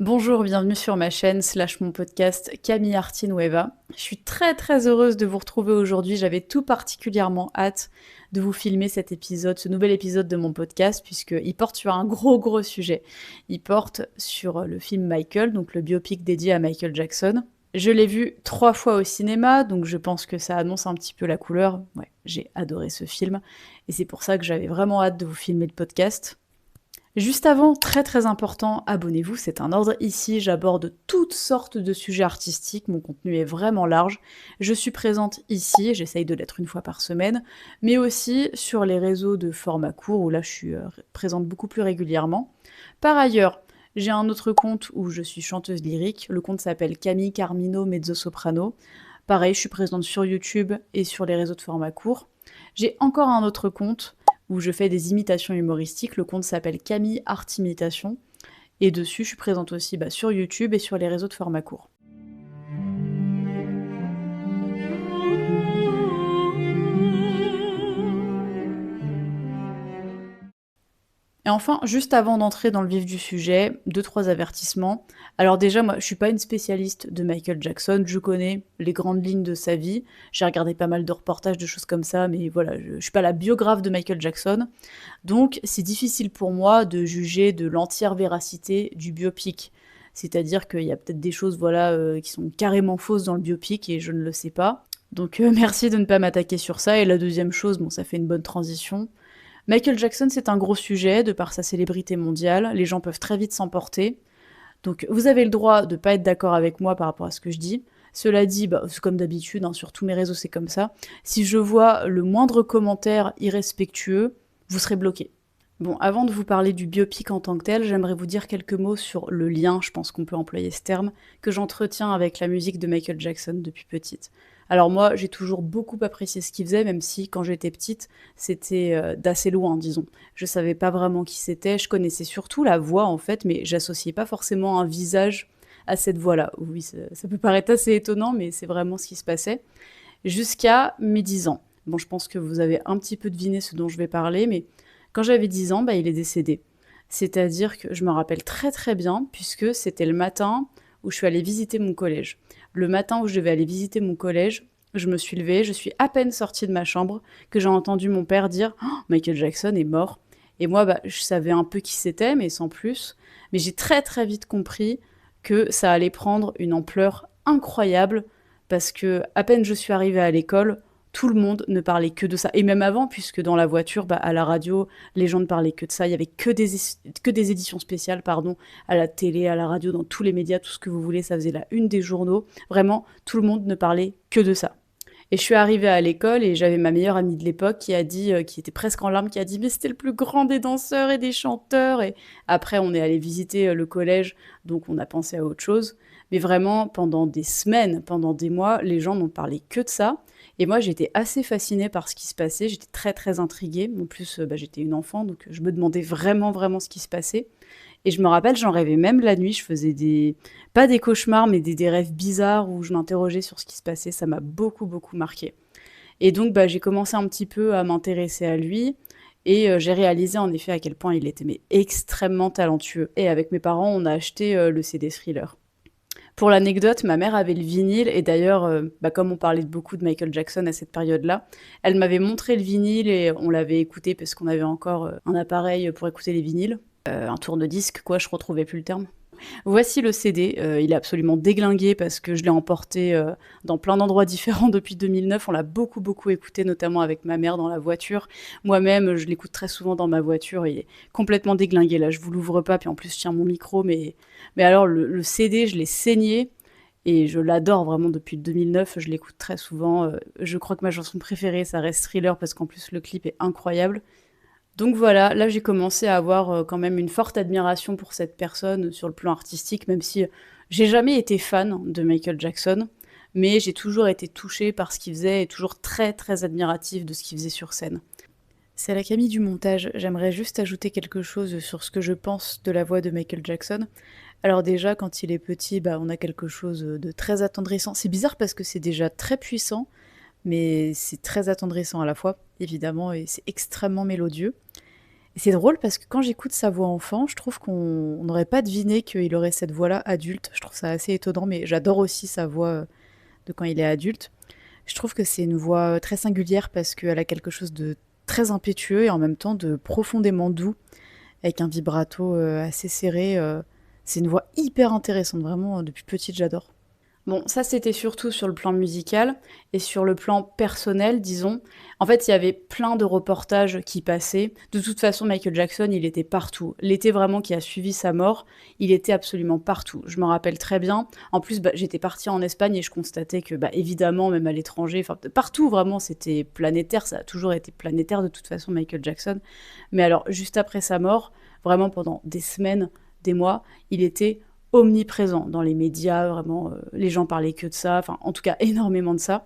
Bonjour, bienvenue sur ma chaîne slash mon podcast Camille Artinueva. Je suis très heureuse de vous retrouver aujourd'hui. J'avais tout particulièrement hâte de vous filmer cet épisode, ce nouvel épisode de mon podcast, puisqu'il porte sur un gros sujet. Il porte sur le film Michael, donc le biopic dédié à Michael Jackson. Je l'ai vu 3 fois au cinéma, donc je pense que ça annonce un petit peu la couleur. Ouais, j'ai adoré ce film, et c'est pour ça que j'avais vraiment hâte de vous filmer le podcast. Juste avant, très important, abonnez-vous, c'est un ordre ici, j'aborde toutes sortes de sujets artistiques, mon contenu est vraiment large. Je suis présente ici, j'essaye de l'être une fois par semaine, mais aussi sur les réseaux de format court, où là je suis présente beaucoup plus régulièrement. Par ailleurs, j'ai un autre compte où je suis chanteuse lyrique, le compte s'appelle Camille Carmino Mezzo-Soprano. Pareil, je suis présente sur YouTube et sur les réseaux de format court. J'ai encore un autre compte où je fais des imitations humoristiques. Le compte s'appelle Camille Art Imitation. Et dessus, je suis présente aussi sur YouTube et sur les réseaux de format court. Et enfin, juste avant d'entrer dans le vif du sujet, 2-3 avertissements. Alors déjà, moi, je suis pas une spécialiste de Michael Jackson, je connais les grandes lignes de sa vie, j'ai regardé pas mal de reportages, de choses comme ça, mais voilà, je suis pas la biographe de Michael Jackson, donc c'est difficile pour moi de juger de l'entière véracité du biopic. C'est-à-dire qu'il y a peut-être des choses qui sont carrément fausses dans le biopic et je ne le sais pas. Donc merci de ne pas m'attaquer sur ça. Et la deuxième chose, bon, ça fait une bonne transition. Michael Jackson, c'est un gros sujet, de par sa célébrité mondiale, les gens peuvent très vite s'emporter. Donc vous avez le droit de ne pas être d'accord avec moi par rapport à ce que je dis. Cela dit, c'est comme d'habitude, sur tous mes réseaux c'est comme ça. Si je vois le moindre commentaire irrespectueux, vous serez bloqué. Bon, avant de vous parler du biopic en tant que tel, j'aimerais vous dire quelques mots sur le lien, je pense qu'on peut employer ce terme, que j'entretiens avec la musique de Michael Jackson depuis petite. Alors moi, j'ai toujours beaucoup apprécié ce qu'il faisait, même si quand j'étais petite, c'était d'assez loin, disons. Je savais pas vraiment qui c'était, je connaissais surtout la voix en fait, mais j'associais pas forcément un visage à cette voix-là. Oui, ça peut paraître assez étonnant, mais c'est vraiment ce qui se passait. Jusqu'à mes 10 ans. Bon, je pense que vous avez un petit peu deviné ce dont je vais parler, mais quand j'avais 10 ans, il est décédé. C'est-à-dire que je me rappelle très bien, puisque c'était le matin où je suis allée visiter mon collège. Le matin où je devais aller visiter mon collège, je me suis levée, je suis à peine sortie de ma chambre, que j'ai entendu mon père dire «Oh, Michael Jackson est mort». Et moi, je savais un peu qui c'était, mais sans plus. Mais j'ai très vite compris que ça allait prendre une ampleur incroyable, parce que à peine je suis arrivée à l'école, tout le monde ne parlait que de ça. Et même avant, puisque dans la voiture, à la radio, les gens ne parlaient que de ça. Il y avait que des éditions spéciales, pardon, à la télé, à la radio, dans tous les médias, tout ce que vous voulez, ça faisait la une des journaux. Vraiment, tout le monde ne parlait que de ça. Et je suis arrivée à l'école et j'avais ma meilleure amie de l'époque qui a dit, qui était presque en larmes, qui a dit mais c'était le plus grand des danseurs et des chanteurs. Et après on est allé visiter le collège, donc on a pensé à autre chose. Mais vraiment pendant des semaines, pendant des mois, les gens n'ont parlé que de ça. Et moi j'étais assez fascinée par ce qui se passait, j'étais très intriguée. En plus j'étais une enfant, donc je me demandais vraiment ce qui se passait. Et je me rappelle, j'en rêvais même la nuit, je faisais pas des cauchemars, mais des rêves bizarres où je m'interrogeais sur ce qui se passait, ça m'a beaucoup marqué. Et donc, j'ai commencé un petit peu à m'intéresser à lui, et j'ai réalisé en effet à quel point il était extrêmement talentueux. Et avec mes parents, on a acheté le CD Thriller. Pour l'anecdote, ma mère avait le vinyle, et d'ailleurs, comme on parlait beaucoup de Michael Jackson à cette période-là, elle m'avait montré le vinyle et on l'avait écouté parce qu'on avait encore un appareil pour écouter les vinyles. Un tourne-disque, quoi, je retrouvais plus le terme. Voici le CD, il est absolument déglingué parce que je l'ai emporté dans plein d'endroits différents depuis 2009. On l'a beaucoup écouté, notamment avec ma mère dans la voiture. Moi-même, je l'écoute très souvent dans ma voiture, il est complètement déglingué. Là, je vous l'ouvre pas, puis en plus, je tiens mon micro, mais alors, le CD, je l'ai saigné et je l'adore vraiment depuis 2009. Je l'écoute très souvent. Je crois que ma chanson préférée, ça reste Thriller parce qu'en plus, le clip est incroyable. Donc voilà, là j'ai commencé à avoir quand même une forte admiration pour cette personne sur le plan artistique, même si j'ai jamais été fan de Michael Jackson, mais j'ai toujours été touchée par ce qu'il faisait et toujours très admirative de ce qu'il faisait sur scène. C'est la Camille du montage, j'aimerais juste ajouter quelque chose sur ce que je pense de la voix de Michael Jackson. Alors déjà, quand il est petit, on a quelque chose de très attendrissant. C'est bizarre parce que c'est déjà très puissant, mais c'est très attendrissant à la fois, évidemment, et c'est extrêmement mélodieux. C'est drôle parce que quand j'écoute sa voix enfant, je trouve qu'on n'aurait pas deviné qu'il aurait cette voix-là adulte. Je trouve ça assez étonnant, mais j'adore aussi sa voix de quand il est adulte. Je trouve que c'est une voix très singulière parce qu'elle a quelque chose de très impétueux et en même temps de profondément doux, avec un vibrato assez serré. C'est une voix hyper intéressante, vraiment, depuis petite, j'adore. Bon, ça c'était surtout sur le plan musical et sur le plan personnel, disons. En fait, il y avait plein de reportages qui passaient. De toute façon, Michael Jackson, il était partout. L'été vraiment qui a suivi sa mort, il était absolument partout. Je me rappelle très bien. En plus, bah, j'étais partie en Espagne et je constatais que, bah, évidemment, même à l'étranger, enfin partout vraiment, c'était planétaire. Ça a toujours été planétaire de toute façon, Michael Jackson. Mais alors, juste après sa mort, vraiment pendant des semaines, des mois, il était omniprésent dans les médias, vraiment, les gens parlaient que de ça, enfin, en tout cas, énormément de ça.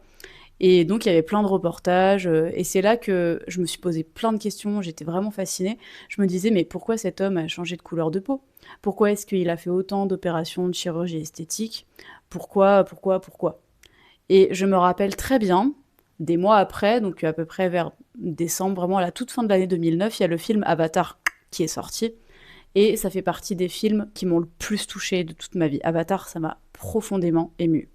Et donc, il y avait plein de reportages, et c'est là que je me suis posé plein de questions, j'étais vraiment fascinée. Je me disais, mais pourquoi cet homme a changé de couleur de peau? Pourquoi est-ce qu'il a fait autant d'opérations de chirurgie esthétique? Pourquoi? Et je me rappelle très bien, des mois après, donc à peu près vers décembre, vraiment à la toute fin de l'année 2009, il y a le film Avatar qui est sorti. Et ça fait partie des films qui m'ont le plus touchée de toute ma vie. Avatar, ça m'a profondément émue.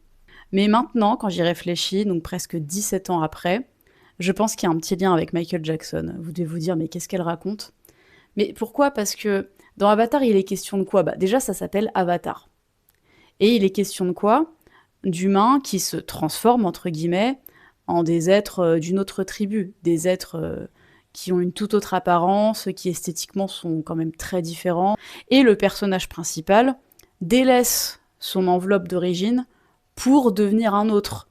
Mais maintenant, quand j'y réfléchis, donc presque 17 ans après, je pense qu'il y a un petit lien avec Michael Jackson. Vous devez vous dire, mais qu'est-ce qu'elle raconte? Mais pourquoi? Parce que dans Avatar, il est question de quoi? Bah, déjà, ça s'appelle Avatar. Et il est question de quoi? D'humains qui se transforment, entre guillemets, en des êtres d'une autre tribu, des êtres qui ont une toute autre apparence, qui esthétiquement sont quand même très différents. Et le personnage principal délaisse son enveloppe d'origine pour devenir un autre.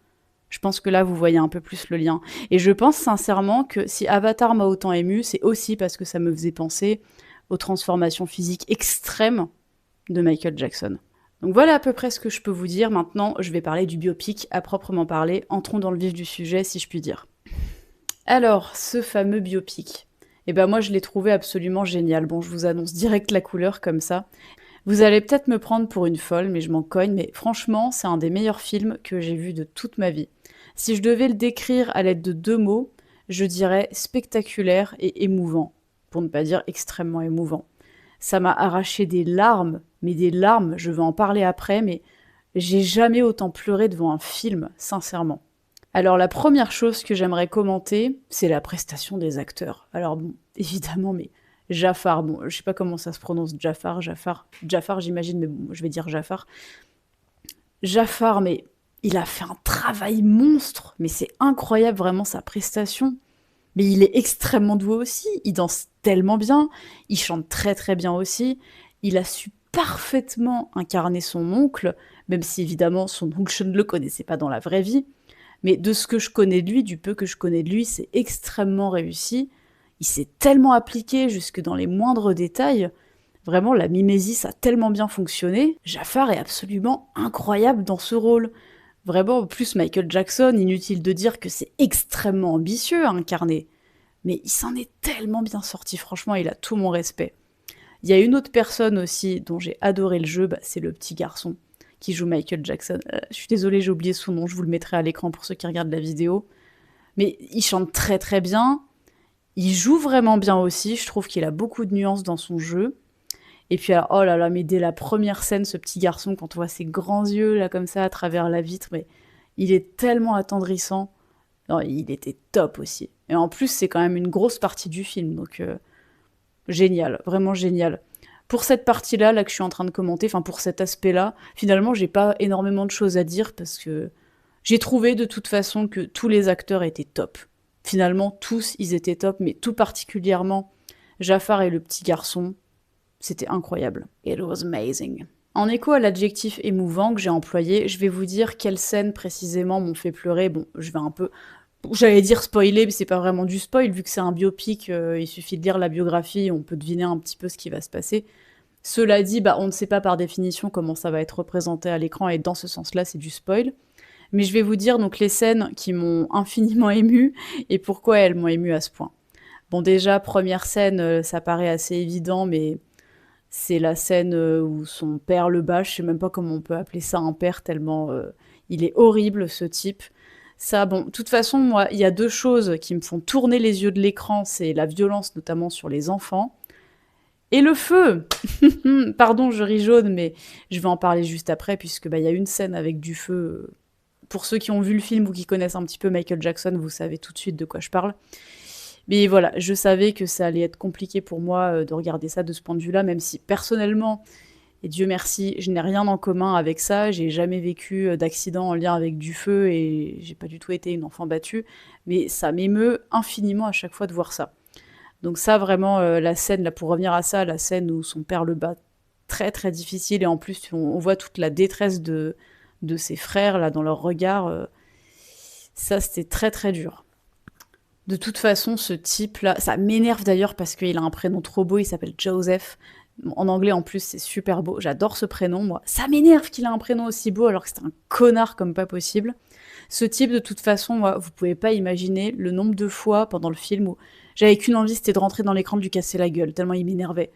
Je pense que là, vous voyez un peu plus le lien. Et je pense sincèrement que si Avatar m'a autant ému, c'est aussi parce que ça me faisait penser aux transformations physiques extrêmes de Michael Jackson. Donc voilà à peu près ce que je peux vous dire. Maintenant, je vais parler du biopic à proprement parler. Entrons dans le vif du sujet, si je puis dire. Alors, ce fameux biopic. Eh ben moi, je l'ai trouvé absolument génial. Bon, je vous annonce direct la couleur comme ça. Vous allez peut-être me prendre pour une folle, mais je m'en cogne. Mais franchement, c'est un des meilleurs films que j'ai vu de toute ma vie. Si je devais le décrire à l'aide de 2 mots, je dirais spectaculaire et émouvant, pour ne pas dire extrêmement émouvant. Ça m'a arraché des larmes, mais des larmes, je vais en parler après, mais j'ai jamais autant pleuré devant un film, sincèrement. Alors la première chose que j'aimerais commenter, c'est la prestation des acteurs. Alors bon, évidemment, mais Jafar, bon, je sais pas comment ça se prononce, Jafar, j'imagine, mais bon, je vais dire Jafar. Jafar, mais il a fait un travail monstre, mais c'est incroyable vraiment sa prestation. Mais il est extrêmement doué aussi, il danse tellement bien, il chante très très bien aussi, il a su parfaitement incarner son oncle, même si évidemment son oncle je ne le connaissais pas dans la vraie vie, mais de ce que je connais de lui, du peu que je connais de lui, c'est extrêmement réussi. Il s'est tellement appliqué jusque dans les moindres détails. Vraiment, la mimésis a tellement bien fonctionné. Jafar est absolument incroyable dans ce rôle. Vraiment, en plus Michael Jackson, inutile de dire que c'est extrêmement ambitieux à incarner. Mais il s'en est tellement bien sorti, franchement, il a tout mon respect. Il y a une autre personne aussi dont j'ai adoré le jeu, bah, c'est le petit garçon qui joue Michael Jackson. Je suis désolée, j'ai oublié son nom, je vous le mettrai à l'écran pour ceux qui regardent la vidéo. Mais il chante très très bien, il joue vraiment bien aussi, je trouve qu'il a beaucoup de nuances dans son jeu. Et puis, alors, oh là là, mais dès la première scène, ce petit garçon, quand on voit ses grands yeux, là, comme ça, à travers la vitre, mais il est tellement attendrissant. Non, il était top aussi. Et en plus, c'est quand même une grosse partie du film, donc génial, vraiment génial. Pour cette partie-là, là que je suis en train de commenter, enfin pour cet aspect-là, finalement, j'ai pas énormément de choses à dire parce que j'ai trouvé de toute façon que tous les acteurs étaient top. Finalement, tous, ils étaient top, mais tout particulièrement Jafar et le petit garçon, c'était incroyable. It was amazing. En écho à l'adjectif émouvant que j'ai employé, je vais vous dire quelles scènes précisément m'ont fait pleurer. Bon, je vais un peu... J'allais dire spoiler, mais c'est pas vraiment du spoil, vu que c'est un biopic, il suffit de lire la biographie, on peut deviner un petit peu ce qui va se passer. Cela dit, bah, on ne sait pas par définition comment ça va être représenté à l'écran, et dans ce sens-là, c'est du spoil. Mais je vais vous dire donc les scènes qui m'ont infiniment émue, et pourquoi elles m'ont émue à ce point. Bon déjà, première scène, ça paraît assez évident, mais c'est la scène où son père le bat, je sais même pas comment on peut appeler ça un père, tellement il est horrible ce type. Ça, bon, de toute façon, moi, il y a 2 choses qui me font tourner les yeux de l'écran, c'est la violence, notamment sur les enfants, et le feu! Pardon, je ris jaune, mais je vais en parler juste après, puisque bah, il y a une scène avec du feu. Pour ceux qui ont vu le film ou qui connaissent un petit peu Michael Jackson, vous savez tout de suite de quoi je parle. Mais voilà, je savais que ça allait être compliqué pour moi de regarder ça de ce point de vue-là, même si personnellement, et Dieu merci, je n'ai rien en commun avec ça, j'ai jamais vécu d'accident en lien avec du feu et j'ai pas du tout été une enfant battue, mais ça m'émeut infiniment à chaque fois de voir ça. Donc ça, vraiment, la scène, là, pour revenir à ça, la scène où son père le bat, très très difficile, et en plus, on voit toute la détresse de ses frères, là, dans leur regard, ça, c'était très très dur. De toute façon, ce type-là, ça m'énerve d'ailleurs parce qu'il a un prénom trop beau, il s'appelle Joseph. En anglais, en plus, c'est super beau. J'adore ce prénom, moi. Ça m'énerve qu'il a un prénom aussi beau alors que c'est un connard comme pas possible. Ce type, de toute façon, moi, vous pouvez pas imaginer le nombre de fois pendant le film où j'avais qu'une envie, c'était de rentrer dans l'écran, de lui casser la gueule, tellement il m'énervait.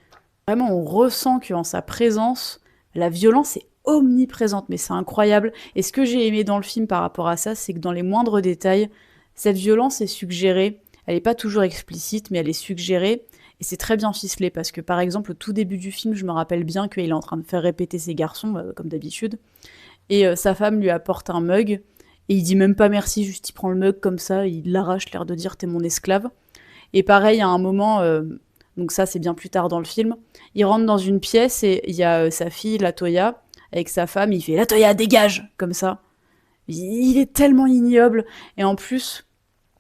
Vraiment, on ressent qu'en sa présence, la violence est omniprésente, mais c'est incroyable. Et ce que j'ai aimé dans le film par rapport à ça, c'est que dans les moindres détails, cette violence est suggérée. Elle n'est pas toujours explicite, mais elle est suggérée. Et c'est très bien ficelé, parce que par exemple, au tout début du film, je me rappelle bien qu'il est en train de faire répéter ses garçons, comme d'habitude. Et sa femme lui apporte un mug, et il dit même pas merci, juste il prend le mug comme ça, il l'arrache, l'air de dire t'es mon esclave. Et pareil, à un moment, donc ça c'est bien plus tard dans le film, il rentre dans une pièce et il y a sa fille, Latoya, avec sa femme, il fait Latoya, dégage comme ça. Il est tellement ignoble. Et en plus,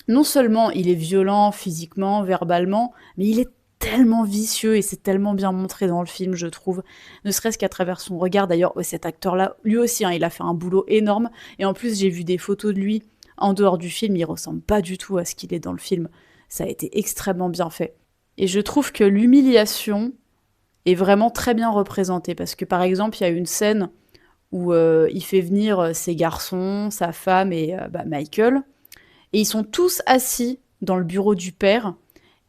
non seulement il est violent physiquement, verbalement, mais il est tellement vicieux et c'est tellement bien montré dans le film, je trouve. Ne serait-ce qu'à travers son regard. D'ailleurs, cet acteur-là, lui aussi, hein, il a fait un boulot énorme. Et en plus, j'ai vu des photos de lui en dehors du film. Il ressemble pas du tout à ce qu'il est dans le film. Ça a été extrêmement bien fait. Et je trouve que l'humiliation est vraiment très bien représentée. Parce que par exemple, il y a une scène où il fait venir ses garçons, sa femme et Michael. Et ils sont tous assis dans le bureau du père.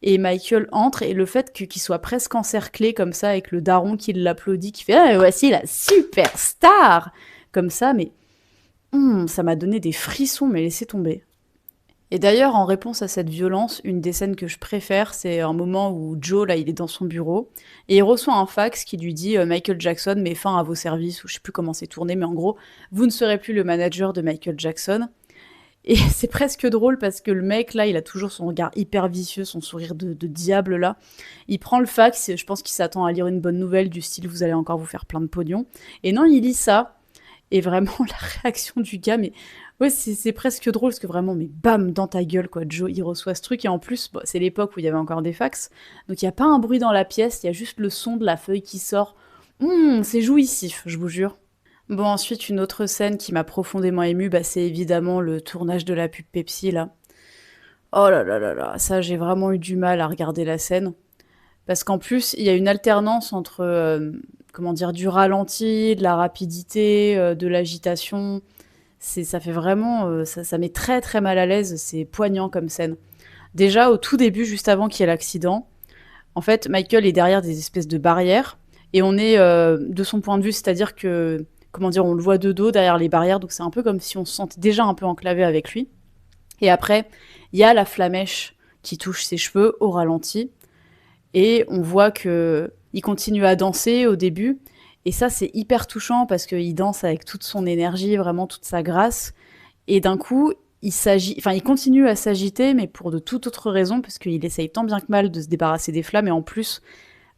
Et Michael entre, et le fait qu'il soit presque encerclé comme ça, avec le daron qui l'applaudit, qui fait Ah, voici la superstar comme ça, mais ça m'a donné des frissons, mais laissez tomber. Et d'ailleurs, en réponse à cette violence, une des scènes que je préfère, c'est un moment où Joe, là, il est dans son bureau, et il reçoit un fax qui lui dit Michael Jackson met fin à vos services, ou je sais plus comment c'est tourné, mais en gros, vous ne serez plus le manager de Michael Jackson. Et c'est presque drôle parce que le mec, là, il a toujours son regard hyper vicieux, son sourire de diable, là. Il prend le fax, et je pense qu'il s'attend à lire une bonne nouvelle du style vous allez encore vous faire plein de pognon. Et non, il lit ça. Et vraiment, la réaction du gars, mais ouais, c'est presque drôle parce que vraiment, mais bam, dans ta gueule, quoi. Joe, il reçoit ce truc. Et en plus, bon, c'est l'époque où il y avait encore des fax. Donc il n'y a pas un bruit dans la pièce, il y a juste le son de la feuille qui sort. C'est jouissif, je vous jure. Bon, ensuite, une autre scène qui m'a profondément émue, bah, c'est évidemment le tournage de la pub Pepsi, là. Oh là là là là, ça, j'ai vraiment eu du mal à regarder la scène. Parce qu'en plus, il y a une alternance entre, comment dire, du ralenti, de la rapidité, de l'agitation. Ça fait vraiment, ça met très très mal à l'aise, c'est poignant comme scène. Déjà, au tout début, juste avant qu'il y ait l'accident, en fait, Michael est derrière des espèces de barrières, et on est de son point de vue, c'est-à-dire que, comment dire, on le voit de dos derrière les barrières, donc c'est un peu comme si on se sentait déjà un peu enclavé avec lui. Et après, il y a la flamèche qui touche ses cheveux au ralenti, et on voit que il continue à danser au début, et ça c'est hyper touchant parce qu'il danse avec toute son énergie, vraiment toute sa grâce, et d'un coup il continue à s'agiter, mais pour de toute autre raison, parce qu'il essaye tant bien que mal de se débarrasser des flammes, et en plus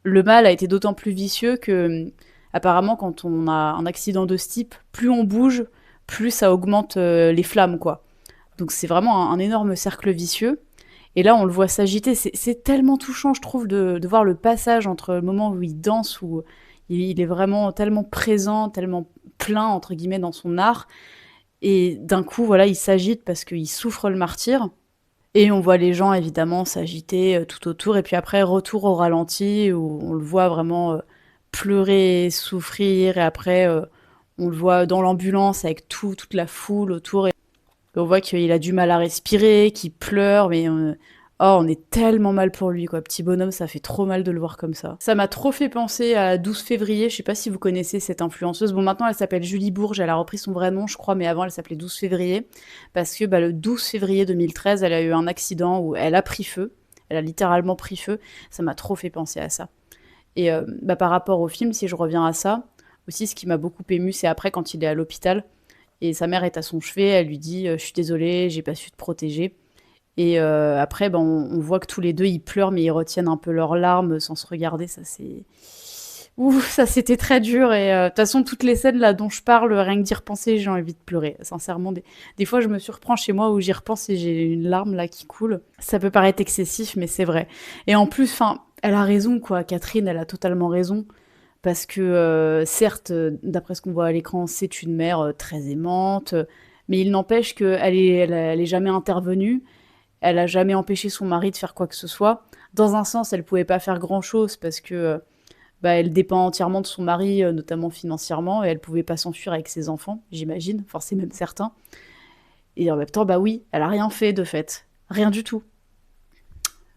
le mal a été d'autant plus vicieux que apparemment quand on a un accident de ce type, plus on bouge, plus ça augmente les flammes, quoi. Donc c'est vraiment un énorme cercle vicieux. Et là, on le voit s'agiter. C'est tellement touchant, je trouve, de voir le passage entre le moment où il danse, où il est vraiment tellement présent, tellement plein, entre guillemets, dans son art. Et d'un coup, voilà, il s'agite parce qu'il souffre le martyre. Et on voit les gens, évidemment, s'agiter tout autour. Et puis après, retour au ralenti, où on le voit vraiment pleurer, souffrir. Et après, on le voit dans l'ambulance avec toute la foule autour. Et on voit qu'il a du mal à respirer, qu'il pleure, mais Oh, on est tellement mal pour lui, quoi. Petit bonhomme, ça fait trop mal de le voir comme ça. Ça m'a trop fait penser à 12 février. Je sais pas si vous connaissez cette influenceuse. Bon, maintenant, elle s'appelle Julie Bourges. Elle a repris son vrai nom, je crois, mais avant, elle s'appelait 12 février. Parce que le 12 février 2013, elle a eu un accident où elle a pris feu. Elle a littéralement pris feu. Ça m'a trop fait penser à ça. Et par rapport au film, si je reviens à ça, aussi, ce qui m'a beaucoup ému, c'est après, quand il est à l'hôpital. Et sa mère est à son chevet. Elle lui dit Je suis désolée, j'ai pas su te protéger. Et après, on voit que tous les deux, ils pleurent, mais ils retiennent un peu leurs larmes sans se regarder. Ça, c'est... Ouh, ça, c'était très dur. Et de toute façon, toutes les scènes là dont je parle, rien que d'y repenser, j'ai envie de pleurer. Sincèrement, des fois, je me surprends chez moi où j'y repense et j'ai une larme là qui coule. Ça peut paraître excessif, mais c'est vrai. Et en plus, elle a raison, quoi. Catherine, elle a totalement raison. Parce que, certes, d'après ce qu'on voit à l'écran, c'est une mère très aimante. Mais il n'empêche elle est jamais intervenue. Elle a jamais empêché son mari de faire quoi que ce soit. Dans un sens, elle pouvait pas faire grand-chose parce que elle dépend entièrement de son mari, notamment financièrement, et elle pouvait pas s'enfuir avec ses enfants, j'imagine. Enfin, c'est même certain. Et en même temps, oui, elle a rien fait de fait. Rien du tout.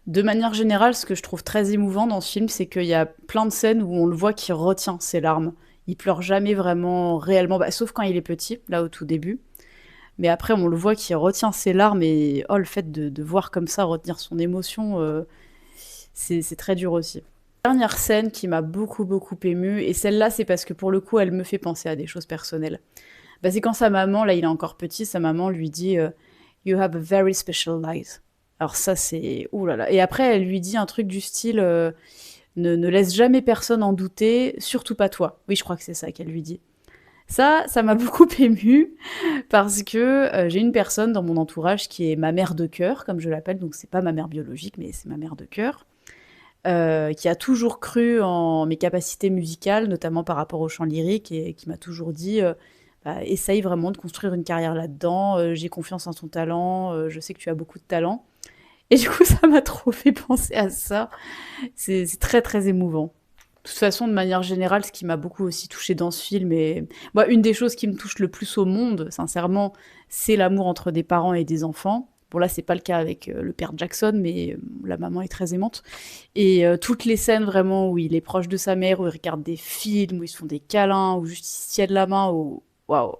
De manière générale, ce que je trouve très émouvant dans ce film, c'est qu'il y a plein de scènes où on le voit qui retient ses larmes. Il pleure jamais vraiment réellement, sauf quand il est petit, là au tout début. Mais après, on le voit qui retient ses larmes et le fait de voir comme ça retenir son émotion, c'est très dur aussi. Dernière scène qui m'a beaucoup beaucoup émue, et celle-là, c'est parce que pour le coup, elle me fait penser à des choses personnelles. C'est quand sa maman, là il est encore petit, sa maman lui dit You have a very special light. Alors ça, c'est... Ouh là là. Et après, elle lui dit un truc du style ne laisse jamais personne en douter, surtout pas toi. Oui, je crois que c'est ça qu'elle lui dit. Ça m'a beaucoup émue parce que j'ai une personne dans mon entourage qui est ma mère de cœur, comme je l'appelle, donc c'est pas ma mère biologique, mais c'est ma mère de cœur, qui a toujours cru en mes capacités musicales, notamment par rapport au chant lyrique, et qui m'a toujours dit essaye vraiment de construire une carrière là-dedans, j'ai confiance en ton talent, je sais que tu as beaucoup de talent. Et du coup, ça m'a trop fait penser à ça. C'est très très émouvant. De toute façon, de manière générale, ce qui m'a beaucoup aussi touchée dans ce film, et moi, une des choses qui me touche le plus au monde, sincèrement, c'est l'amour entre des parents et des enfants. Bon, là, c'est pas le cas avec le père Jackson, mais la maman est très aimante. Et toutes les scènes vraiment où il est proche de sa mère, où il regarde des films, où ils se font des câlins, où juste ils se tiennent la main, où... Waouh.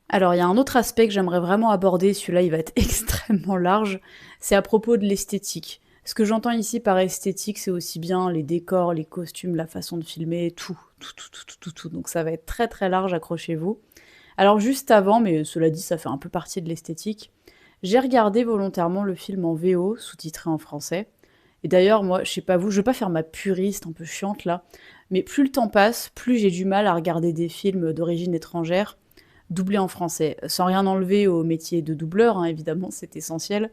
Alors, il y a un autre aspect que j'aimerais vraiment aborder, celui-là, il va être extrêmement large, c'est à propos de l'esthétique. Ce que j'entends ici par esthétique, c'est aussi bien les décors, les costumes, la façon de filmer, tout, tout, tout, tout, tout, tout, tout. Donc ça va être très très large, accrochez-vous. Alors juste avant, mais cela dit, ça fait un peu partie de l'esthétique, j'ai regardé volontairement le film en VO, sous-titré en français. Et d'ailleurs, moi, je sais pas vous, je veux pas faire ma puriste un peu chiante là, mais plus le temps passe, plus j'ai du mal à regarder des films d'origine étrangère doublés en français. Sans rien enlever au métier de doubleur, hein, évidemment, c'est essentiel.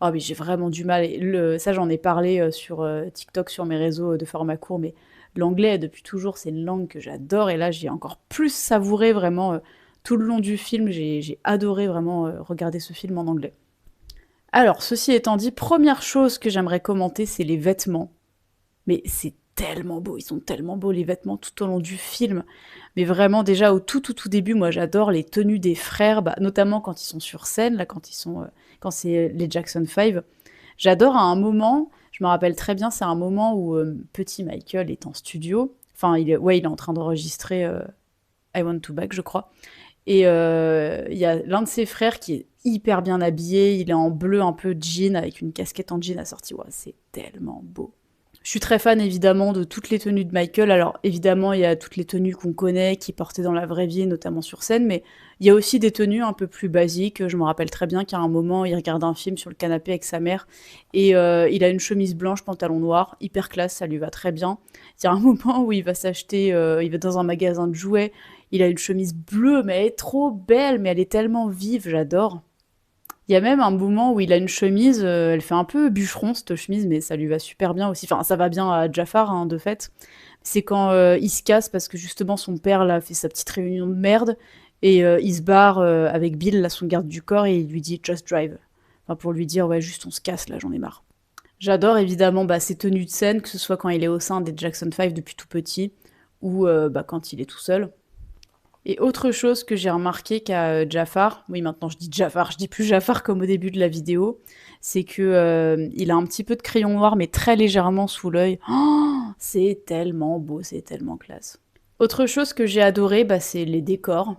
Oh, mais j'ai vraiment du mal. Et ça, j'en ai parlé sur TikTok, sur mes réseaux de format court, mais l'anglais, depuis toujours, c'est une langue que j'adore. Et là, j'ai encore plus savouré vraiment tout le long du film. J'ai adoré vraiment regarder ce film en anglais. Alors, ceci étant dit, première chose que j'aimerais commenter, c'est les vêtements. Mais c'est tellement beau, ils sont tellement beaux les vêtements tout au long du film. Mais vraiment, déjà au tout début, moi j'adore les tenues des frères, notamment quand ils sont sur scène, là, quand c'est les Jackson 5. J'adore à un moment, je me rappelle très bien, c'est un moment où petit Michael est en studio. Enfin, il est en train d'enregistrer I Want to Back, je crois. Et il y a l'un de ses frères qui est hyper bien habillé, il est en bleu un peu jean, avec une casquette en jean assortie. Ouais, c'est tellement beau. Je suis très fan évidemment de toutes les tenues de Michael. Alors évidemment, il y a toutes les tenues qu'on connaît, qui portaient dans la vraie vie, notamment sur scène, mais il y a aussi des tenues un peu plus basiques. Je me rappelle très bien qu'à un moment, il regarde un film sur le canapé avec sa mère et il a une chemise blanche, pantalon noir, hyper classe, ça lui va très bien. Il y a un moment où il va s'acheter, il va dans un magasin de jouets, il a une chemise bleue, mais elle est trop belle, mais elle est tellement vive, j'adore. Il y a même un moment où il a une chemise, elle fait un peu bûcheron cette chemise, mais ça lui va super bien aussi. Enfin, ça va bien à Jafar, hein, de fait. C'est quand il se casse parce que justement son père là fait sa petite réunion de merde et il se barre avec Bill, là, son garde du corps, et il lui dit Just drive. Enfin, pour lui dire ouais, juste on se casse là, j'en ai marre. J'adore évidemment ses tenues de scène, que ce soit quand il est au sein des Jackson 5 depuis tout petit ou quand il est tout seul. Et autre chose que j'ai remarqué qu'a Jafar, oui maintenant je dis Jafar, je dis plus Jafar comme au début de la vidéo, c'est que il a un petit peu de crayon noir mais très légèrement sous l'œil. Oh, c'est tellement beau, c'est tellement classe. Autre chose que j'ai adoré, bah, c'est les décors.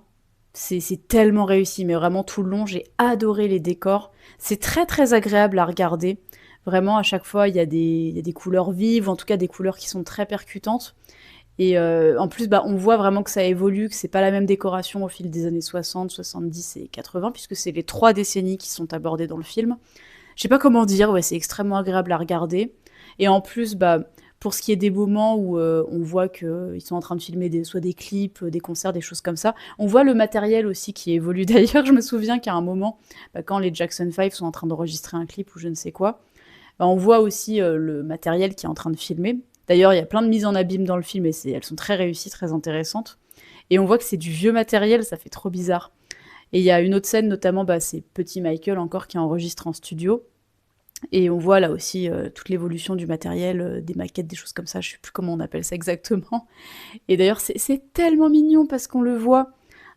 C'est tellement réussi, mais vraiment tout le long, j'ai adoré les décors. C'est très très agréable à regarder. Vraiment, à chaque fois, il y a des couleurs vives, ou en tout cas des couleurs qui sont très percutantes. Et en plus, bah, on voit vraiment que ça évolue, que c'est pas la même décoration au fil des années 60, 70 et 80, puisque c'est les 3 décennies qui sont abordées dans le film. Je sais pas comment dire, ouais, c'est extrêmement agréable à regarder. Et en plus, bah, pour ce qui est des moments où on voit qu'ils sont en train de filmer soit des clips, des concerts, des choses comme ça, on voit le matériel aussi qui évolue. D'ailleurs, je me souviens qu'à un moment, bah, quand les Jackson 5 sont en train d'enregistrer un clip ou je ne sais quoi, bah, on voit aussi le matériel qui est en train de filmer. D'ailleurs, il y a plein de mises en abîme dans le film et elles sont très réussies, très intéressantes. Et on voit que c'est du vieux matériel, ça fait trop bizarre. Et il y a une autre scène, notamment, bah, c'est petit Michael encore qui enregistre en studio. Et on voit là aussi toute l'évolution du matériel, des maquettes, des choses comme ça, je sais plus comment on appelle ça exactement. Et d'ailleurs, c'est tellement mignon parce qu'on le voit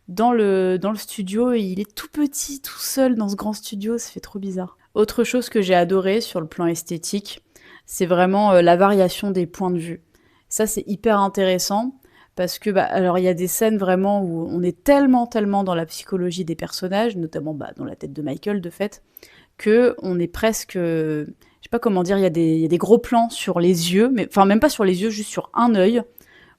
dans le studio, et il est tout petit, tout seul dans ce grand studio, ça fait trop bizarre. Autre chose que j'ai adoré sur le plan esthétique, c'est vraiment la variation des points de vue. Ça, c'est hyper intéressant parce que, bah, alors il y a des scènes vraiment où on est tellement, tellement dans la psychologie des personnages, notamment bah, dans la tête de Michael, de fait, que on est presque, je sais pas comment dire, il y a des gros plans sur les yeux, mais enfin même pas sur les yeux, juste sur un œil,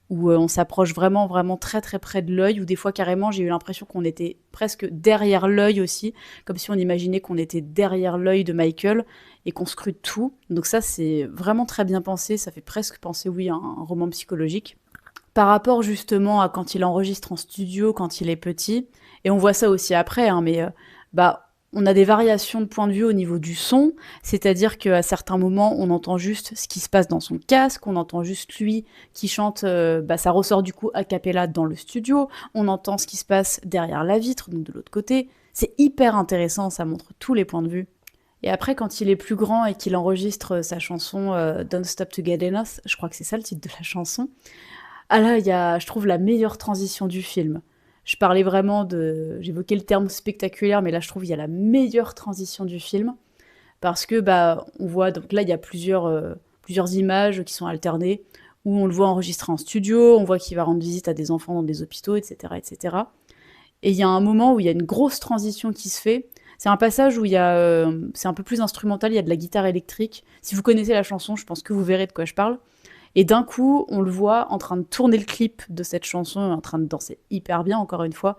où on s'approche vraiment, vraiment très très près de l'œil, ou des fois carrément j'ai eu l'impression qu'on était presque derrière l'œil aussi, comme si on imaginait qu'on était derrière l'œil de Michael et qu'on scrute tout. Donc ça c'est vraiment très bien pensé, ça fait presque penser oui à un roman psychologique. Par rapport justement à quand il enregistre en studio, quand il est petit, et on voit ça aussi après, hein, mais bah on a des variations de point de vue au niveau du son, c'est-à-dire qu'à certains moments, on entend juste ce qui se passe dans son casque, on entend juste lui qui chante, bah, ça ressort du coup a cappella dans le studio, on entend ce qui se passe derrière la vitre, donc de l'autre côté. C'est hyper intéressant, ça montre tous les points de vue. Et après, quand il est plus grand et qu'il enregistre sa chanson Don't Stop to Get Enough, je crois que c'est ça le titre de la chanson, ah là, il y a, je trouve, la meilleure transition du film. Je parlais vraiment de... J'évoquais le terme spectaculaire, mais là, je trouve qu'il y a la meilleure transition du film. Parce que, bah, on voit... Donc là, il y a plusieurs images qui sont alternées, où on le voit enregistrer en studio, on voit qu'il va rendre visite à des enfants dans des hôpitaux, etc., etc. Et cetera. Et il y a un moment où il y a une grosse transition qui se fait. C'est un passage où il y a... c'est un peu plus instrumental, il y a de la guitare électrique. Si vous connaissez la chanson, je pense que vous verrez de quoi je parle. Et d'un coup, on le voit en train de tourner le clip de cette chanson, en train de danser hyper bien, encore une fois.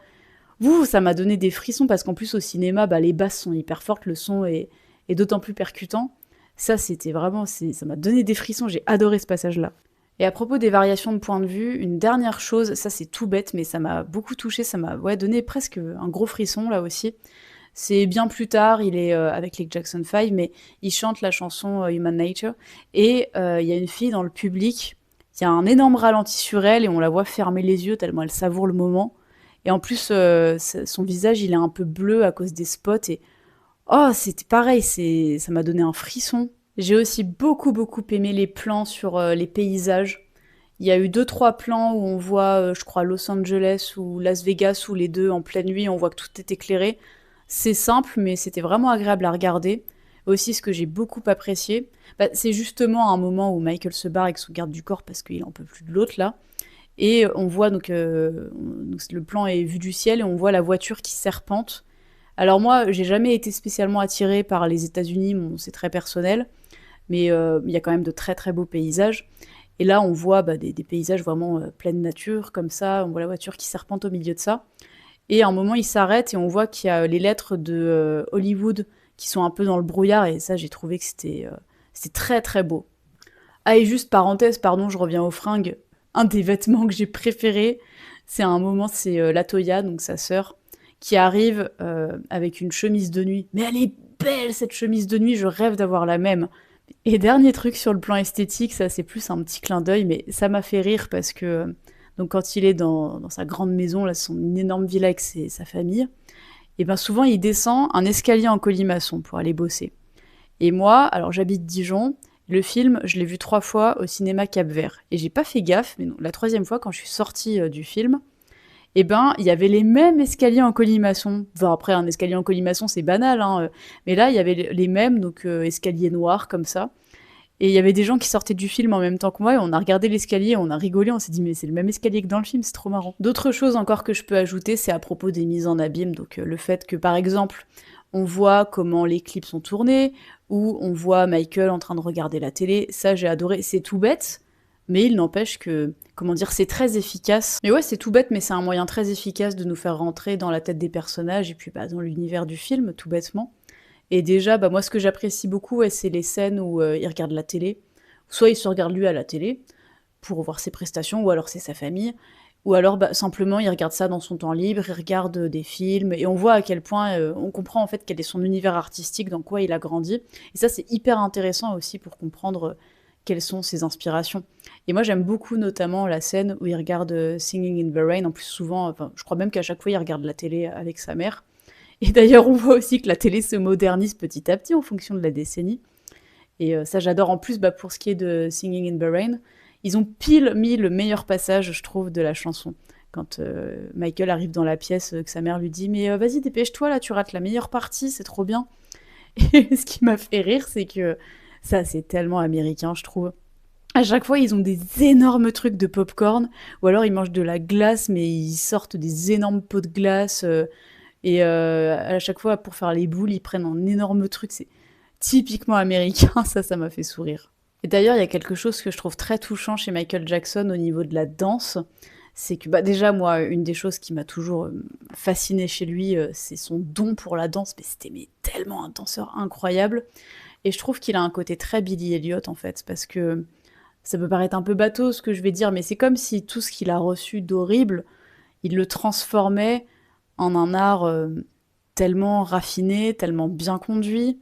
Ça m'a donné des frissons, parce qu'en plus, au cinéma, bah, les basses sont hyper fortes, le son est d'autant plus percutant. Ça, c'était vraiment... ça m'a donné des frissons, j'ai adoré ce passage-là. Et à propos des variations de point de vue, une dernière chose, ça c'est tout bête, mais ça m'a beaucoup touché, ça m'a donné presque un gros frisson, là aussi. C'est bien plus tard, il est avec les Jackson 5, mais il chante la chanson Human Nature, et il y a une fille dans le public, il y a un énorme ralenti sur elle, et on la voit fermer les yeux tellement elle savoure le moment. Et en plus, son visage, il est un peu bleu à cause des spots, et oh, c'était pareil, ça m'a donné un frisson. J'ai aussi beaucoup, beaucoup aimé les plans sur les paysages. Il y a eu 2, 3 plans où on voit, je crois, Los Angeles ou Las Vegas, où les deux, en pleine nuit, on voit que tout est éclairé. C'est simple, mais c'était vraiment agréable à regarder. Aussi, ce que j'ai beaucoup apprécié, bah, c'est justement un moment où Michael se barre avec son garde du corps parce qu'il en peut plus de l'autre, là. Et on voit donc le plan est vu du ciel et on voit la voiture qui serpente. Alors moi, j'ai jamais été spécialement attirée par les États-Unis, bon, c'est très personnel, mais il y a quand même de très très beaux paysages. Et là, on voit bah, des paysages vraiment pleine nature, comme ça, on voit la voiture qui serpente au milieu de ça. Et à un moment, il s'arrête et on voit qu'il y a les lettres de Hollywood qui sont un peu dans le brouillard, et ça, j'ai trouvé que c'était très très beau. Ah, et juste parenthèse, pardon, je reviens aux fringues. Un des vêtements que j'ai préféré, c'est un moment, c'est Latoya, donc sa sœur, qui arrive avec une chemise de nuit. Mais elle est belle, cette chemise de nuit, je rêve d'avoir la même. Et dernier truc sur le plan esthétique, ça c'est plus un petit clin d'œil, mais ça m'a fait rire parce que donc quand il est dans sa grande maison, là, son énorme villa avec sa famille, et ben souvent il descend un escalier en colimaçon pour aller bosser. Et moi, alors j'habite Dijon, le film, je l'ai vu 3 fois au cinéma Cap-Vert. Et j'ai pas fait gaffe, mais non, la 3e fois, quand je suis sortie du film, Et ben, il y avait les mêmes escaliers en colimaçon. Enfin, après, un escalier en colimaçon, c'est banal, hein, mais là, il y avait les mêmes, donc escaliers noirs comme ça. Et il y avait des gens qui sortaient du film en même temps que moi, et on a regardé l'escalier, on a rigolé, on s'est dit mais c'est le même escalier que dans le film, c'est trop marrant. D'autres choses encore que je peux ajouter, c'est à propos des mises en abîme, donc le fait que par exemple, on voit comment les clips sont tournés, ou on voit Michael en train de regarder la télé, ça j'ai adoré, c'est tout bête, mais il n'empêche que, comment dire, c'est très efficace. Mais ouais, c'est tout bête, mais c'est un moyen très efficace de nous faire rentrer dans la tête des personnages, et puis bah, dans l'univers du film, tout bêtement. Et déjà, bah, moi, ce que j'apprécie beaucoup, ouais, c'est les scènes où il regarde la télé. Soit il se regarde lui à la télé pour voir ses prestations, ou alors c'est sa famille, ou alors bah, simplement il regarde ça dans son temps libre, il regarde des films, et on voit à quel point, on comprend en fait quel est son univers artistique, dans quoi il a grandi. Et ça, c'est hyper intéressant aussi pour comprendre quelles sont ses inspirations. Et moi, j'aime beaucoup notamment la scène où il regarde Singing in the Rain. En plus, souvent, enfin, je crois même qu'à chaque fois, il regarde la télé avec sa mère. Et d'ailleurs, on voit aussi que la télé se modernise petit à petit en fonction de la décennie. Et ça, j'adore. En plus, bah, pour ce qui est de Singing in the Rain, ils ont pile mis le meilleur passage, je trouve, de la chanson. Quand Michael arrive dans la pièce, que sa mère lui dit Mais vas-y, dépêche-toi, là, tu rates la meilleure partie, c'est trop bien. Et ce qui m'a fait rire, c'est que ça, c'est tellement américain, je trouve. À chaque fois, ils ont des énormes trucs de popcorn, ou alors ils mangent de la glace, mais ils sortent des énormes pots de glace. Et à chaque fois, pour faire les boules, ils prennent un énorme truc. C'est typiquement américain, ça m'a fait sourire. Et d'ailleurs, il y a quelque chose que je trouve très touchant chez Michael Jackson au niveau de la danse. C'est que bah, déjà, moi, une des choses qui m'a toujours fascinée chez lui, c'est son don pour la danse. Mais c'était mais, tellement un danseur incroyable. Et je trouve qu'il a un côté très Billy Elliot, en fait, parce que ça peut paraître un peu bateau ce que je vais dire, mais c'est comme si tout ce qu'il a reçu d'horrible, il le transformait en un art tellement raffiné, tellement bien conduit.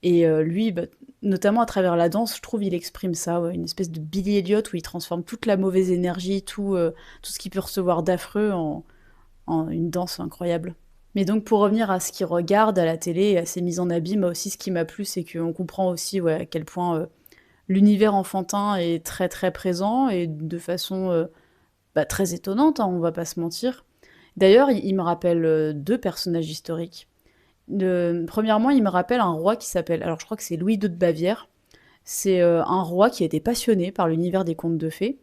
Et lui, bah, notamment à travers la danse, je trouve il exprime ça, ouais, une espèce de Billy Elliot où il transforme toute la mauvaise énergie, tout ce qu'il peut recevoir d'affreux en une danse incroyable. Mais donc pour revenir à ce qu'il regarde à la télé et à ses mises en abîme, moi aussi ce qui m'a plu, c'est qu'on comprend aussi ouais, à quel point l'univers enfantin est très très présent et de façon bah, très étonnante, hein, on va pas se mentir. D'ailleurs, il me rappelle deux personnages historiques. Premièrement, il me rappelle un roi qui s'appelle, alors je crois que c'est Louis II de Bavière. C'est un roi qui était passionné par l'univers des contes de fées.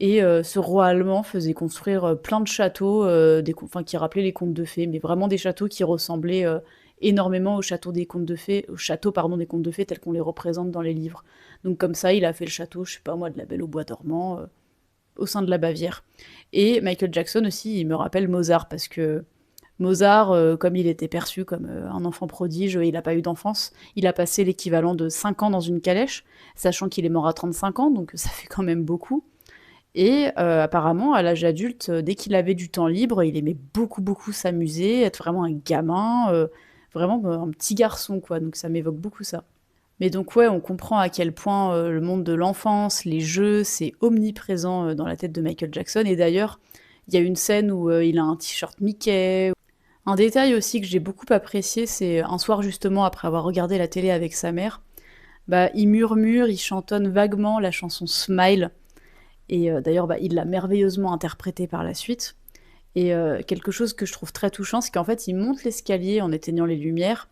Et ce roi allemand faisait construire plein de châteaux enfin, qui rappelaient les contes de fées, mais vraiment des châteaux qui ressemblaient énormément aux châteaux des contes de fées, aux châteaux pardon, des contes de fées tels qu'on les représente dans les livres. Donc comme ça, il a fait le château, je sais pas moi, de la Belle au bois dormant, au sein de la Bavière. Et Michael Jackson aussi, il me rappelle Mozart, parce que Mozart, comme il était perçu comme un enfant prodige, il n'a pas eu d'enfance. Il a passé l'équivalent de 5 ans dans une calèche, sachant qu'il est mort à 35 ans, donc ça fait quand même beaucoup. Et apparemment, à l'âge adulte, dès qu'il avait du temps libre, il aimait beaucoup, beaucoup s'amuser, être vraiment un gamin, vraiment un petit garçon, quoi. Donc ça m'évoque beaucoup ça. Mais donc ouais, on comprend à quel point le monde de l'enfance, les jeux, c'est omniprésent dans la tête de Michael Jackson. Et d'ailleurs, il y a une scène où il a un t-shirt Mickey. Un détail aussi que j'ai beaucoup apprécié, c'est un soir justement après avoir regardé la télé avec sa mère, bah, il murmure, il chantonne vaguement la chanson Smile. Et d'ailleurs, bah, il l'a merveilleusement interprétée par la suite. Et quelque chose que je trouve très touchant, c'est qu'en fait, il monte l'escalier en éteignant les lumières.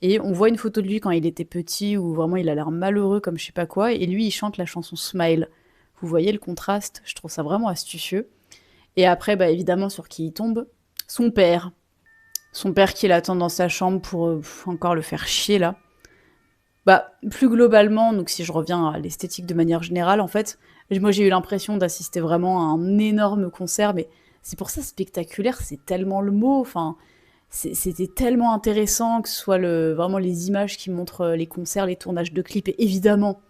Et on voit une photo de lui quand il était petit, où vraiment il a l'air malheureux comme je sais pas quoi. Et lui, il chante la chanson Smile. Vous voyez le contraste, je trouve ça vraiment astucieux. Et après, bah, évidemment, sur qui il tombe son père. Son père qui l'attend dans sa chambre pour encore le faire chier là. Bah, plus globalement, donc si je reviens à l'esthétique de manière générale, en fait, moi j'ai eu l'impression d'assister vraiment à un énorme concert, mais c'est pour ça spectaculaire, c'est tellement le mot, enfin, c'était tellement intéressant que ce soit vraiment les images qui montrent les concerts, les tournages de clips, et évidemment,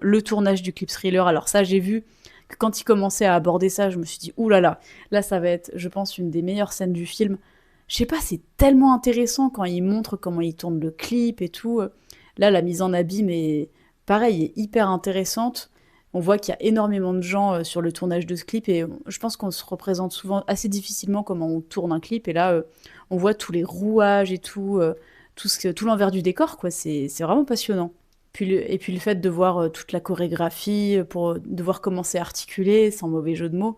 le tournage du clip Thriller. Alors ça, j'ai vu que quand il commençait à aborder ça, je me suis dit, ouh là ça va être, je pense, une des meilleures scènes du film. Je sais pas, c'est tellement intéressant quand il montre comment il tourne le clip et tout. Là, la mise en abîme est, pareil, est hyper intéressante. On voit qu'il y a énormément de gens sur le tournage de ce clip et je pense qu'on se représente souvent assez difficilement comment on tourne un clip. Et là, on voit tous les rouages et tout, tout l'envers du décor, quoi. C'est vraiment passionnant. Et puis le fait de voir toute la chorégraphie, de voir comment c'est articulé, sans mauvais jeu de mots,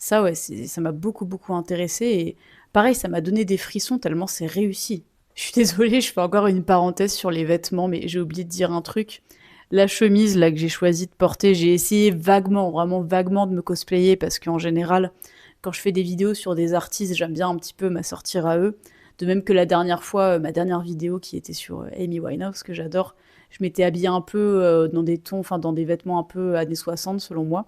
Ça, ouais, ça m'a beaucoup, beaucoup intéressée et pareil, ça m'a donné des frissons tellement c'est réussi. Je suis désolée, je fais encore une parenthèse sur les vêtements, mais j'ai oublié de dire un truc. La chemise là que j'ai choisi de porter, j'ai essayé vaguement, vraiment vaguement de me cosplayer parce qu'en général, quand je fais des vidéos sur des artistes, j'aime bien un petit peu m'assortir à eux. De même que la dernière fois, ma dernière vidéo qui était sur Amy Winehouse, que j'adore, je m'étais habillée un peu dans des tons, enfin dans des vêtements un peu années 60 selon moi.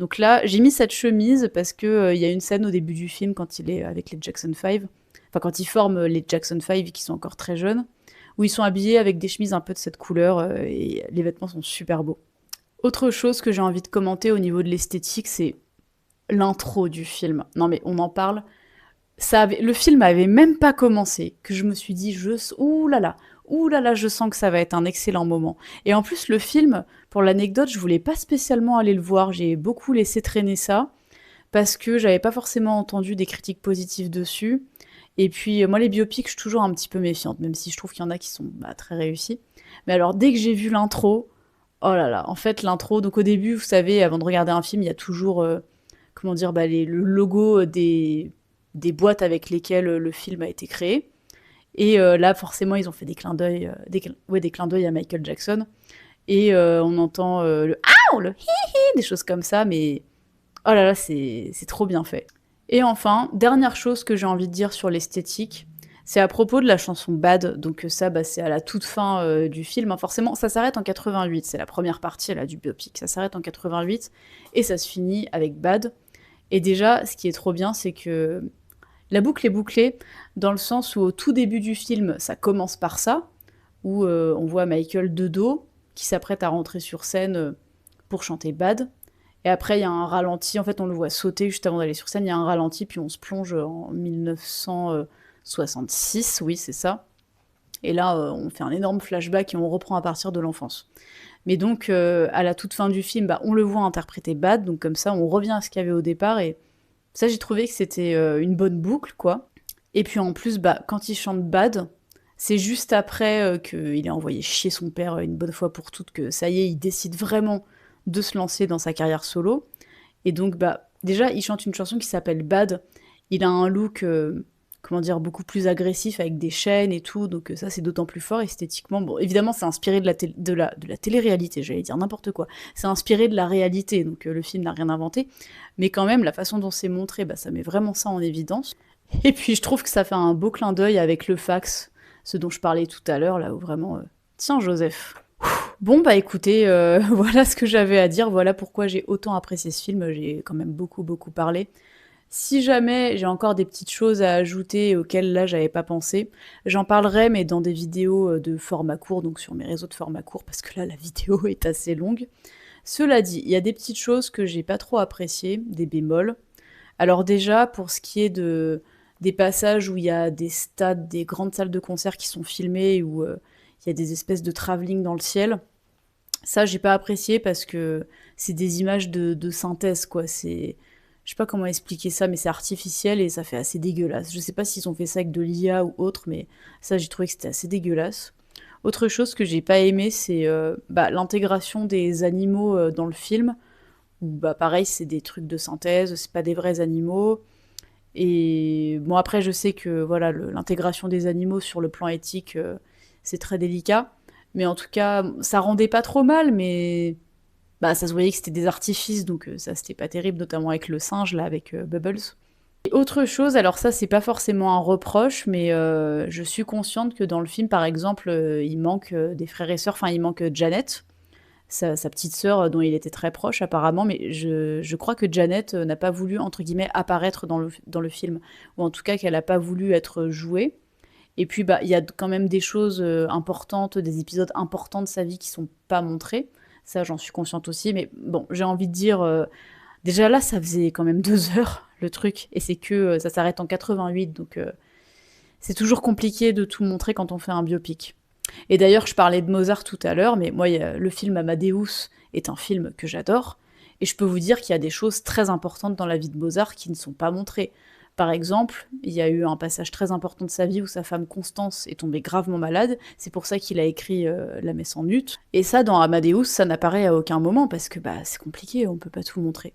Donc là, j'ai mis cette chemise parce que il y a une scène au début du film quand il est avec les Jackson 5, enfin quand ils forment les Jackson 5 qui sont encore très jeunes, où ils sont habillés avec des chemises un peu de cette couleur et les vêtements sont super beaux. Autre chose que j'ai envie de commenter au niveau de l'esthétique, c'est l'intro du film. Non mais on en parle. Le film avait même pas commencé que je me suis dit ouh là là, je sens que ça va être un excellent moment. Et en plus le film, pour l'anecdote, je voulais pas spécialement aller le voir, j'ai beaucoup laissé traîner ça parce que j'avais pas forcément entendu des critiques positives dessus. Et puis moi les biopics, je suis toujours un petit peu méfiante, même si je trouve qu'il y en a qui sont très réussis. Mais alors dès que j'ai vu l'intro, oh là là, en fait l'intro, donc au début, vous savez, avant de regarder un film, il y a toujours comment dire, le logo des boîtes avec lesquelles le film a été créé. Et là, forcément, ils ont fait des clins d'œil, des clins d'œil à Michael Jackson. Et on entend le ah, le hi hi, des choses comme ça, mais oh là là, c'est trop bien fait. Et enfin, dernière chose que j'ai envie de dire sur l'esthétique, c'est à propos de la chanson Bad. Donc ça, c'est à la toute fin du film. Hein. Forcément, ça s'arrête en 88. C'est la première partie là, du biopic. Ça s'arrête en 88 et ça se finit avec Bad. Et déjà, ce qui est trop bien, c'est que la boucle est bouclée dans le sens où au tout début du film, ça commence par ça, où on voit Michael de dos qui s'apprête à rentrer sur scène pour chanter Bad. Et après, il y a un ralenti. En fait, on le voit sauter juste avant d'aller sur scène. Il y a un ralenti, puis on se plonge en 1966, oui, c'est ça. Et là, on fait un énorme flashback et on reprend à partir de l'enfance. Mais donc, à la toute fin du film, on le voit interpréter Bad, donc comme ça, on revient à ce qu'il y avait au départ, et ça, j'ai trouvé que c'était une bonne boucle, quoi. Et puis en plus, quand il chante Bad, c'est juste après qu'il ait envoyé chier son père une bonne fois pour toutes, que ça y est, il décide vraiment de se lancer dans sa carrière solo. Et donc, déjà, il chante une chanson qui s'appelle Bad. Il a un look comment dire, beaucoup plus agressif avec des chaînes et tout, donc ça c'est d'autant plus fort esthétiquement. Bon, évidemment c'est inspiré de la télé-réalité, j'allais dire n'importe quoi. C'est inspiré de la réalité, donc le film n'a rien inventé, mais quand même la façon dont c'est montré, ça met vraiment ça en évidence. Et puis je trouve que ça fait un beau clin d'œil avec le fax, ce dont je parlais tout à l'heure, là où vraiment... Tiens Joseph. Bon écoutez, voilà ce que j'avais à dire, voilà pourquoi j'ai autant apprécié ce film, j'ai quand même beaucoup parlé. Si jamais j'ai encore des petites choses à ajouter auxquelles là j'avais pas pensé, j'en parlerai mais dans des vidéos de format court, donc sur mes réseaux de format court, parce que là la vidéo est assez longue. Cela dit, il y a des petites choses que j'ai pas trop appréciées, des bémols. Alors déjà, pour ce qui est des passages où il y a des stades, des grandes salles de concert qui sont filmées, où il y a des espèces de travelling dans le ciel, ça j'ai pas apprécié parce que c'est des images de synthèse, quoi. Je sais pas comment expliquer ça, mais c'est artificiel et ça fait assez dégueulasse. Je sais pas s'ils ont fait ça avec de l'IA ou autre, mais ça, j'ai trouvé que c'était assez dégueulasse. Autre chose que j'ai pas aimé, c'est l'intégration des animaux dans le film. Où, pareil, c'est des trucs de synthèse, c'est pas des vrais animaux. Et bon, après, je sais que voilà, l'intégration des animaux sur le plan éthique, c'est très délicat. Mais en tout cas, ça rendait pas trop mal, mais ça se voyait que c'était des artifices, donc ça c'était pas terrible, notamment avec le singe, là, avec Bubbles. Et autre chose, alors ça c'est pas forcément un reproche, mais je suis consciente que dans le film, par exemple, il manque des frères et sœurs, enfin il manque Janet, sa petite sœur dont il était très proche apparemment, mais je crois que Janet n'a pas voulu, entre guillemets, apparaître dans le film, ou en tout cas qu'elle a pas voulu être jouée. Et puis il y a quand même des choses importantes, des épisodes importants de sa vie qui sont pas montrés. Ça, j'en suis consciente aussi. Mais bon, j'ai envie de dire... déjà là, ça faisait quand même 2 heures, le truc. Et c'est que ça s'arrête en 88. Donc, c'est toujours compliqué de tout montrer quand on fait un biopic. Et d'ailleurs, je parlais de Mozart tout à l'heure. Mais moi, le film Amadeus est un film que j'adore. Et je peux vous dire qu'il y a des choses très importantes dans la vie de Mozart qui ne sont pas montrées. Par exemple, il y a eu un passage très important de sa vie où sa femme Constance est tombée gravement malade. C'est pour ça qu'il a écrit La Messe en ut. Et ça, dans Amadeus, ça n'apparaît à aucun moment parce que c'est compliqué, on peut pas tout montrer.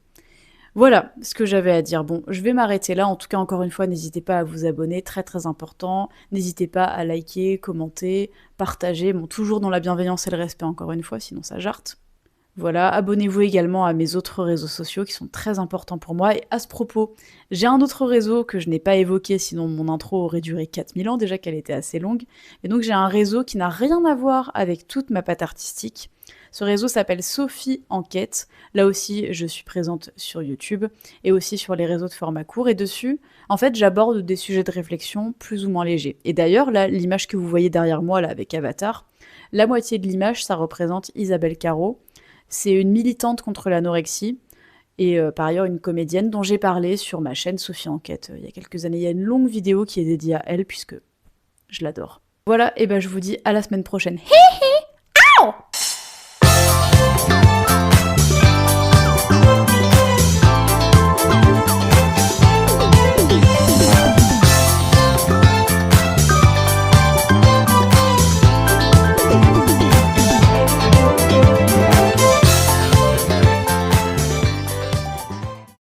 Voilà ce que j'avais à dire. Bon, je vais m'arrêter là. En tout cas, encore une fois, n'hésitez pas à vous abonner, très très important. N'hésitez pas à liker, commenter, partager, bon, toujours dans la bienveillance et le respect, encore une fois, sinon ça jarte. Voilà, abonnez-vous également à mes autres réseaux sociaux qui sont très importants pour moi. Et à ce propos, j'ai un autre réseau que je n'ai pas évoqué, sinon mon intro aurait duré 4000 ans, déjà qu'elle était assez longue. Et donc j'ai un réseau qui n'a rien à voir avec toute ma patte artistique. Ce réseau s'appelle Sophie Enquête. Là aussi, je suis présente sur YouTube et aussi sur les réseaux de format court. Et dessus, en fait, j'aborde des sujets de réflexion plus ou moins légers. Et d'ailleurs, là, l'image que vous voyez derrière moi, là, avec Avatar, la moitié de l'image, ça représente Isabelle Caro. C'est une militante contre l'anorexie et par ailleurs une comédienne dont j'ai parlé sur ma chaîne Sophie Enquête il y a quelques années. Il y a une longue vidéo qui est dédiée à elle puisque je l'adore. Voilà, et ben je vous dis à la semaine prochaine.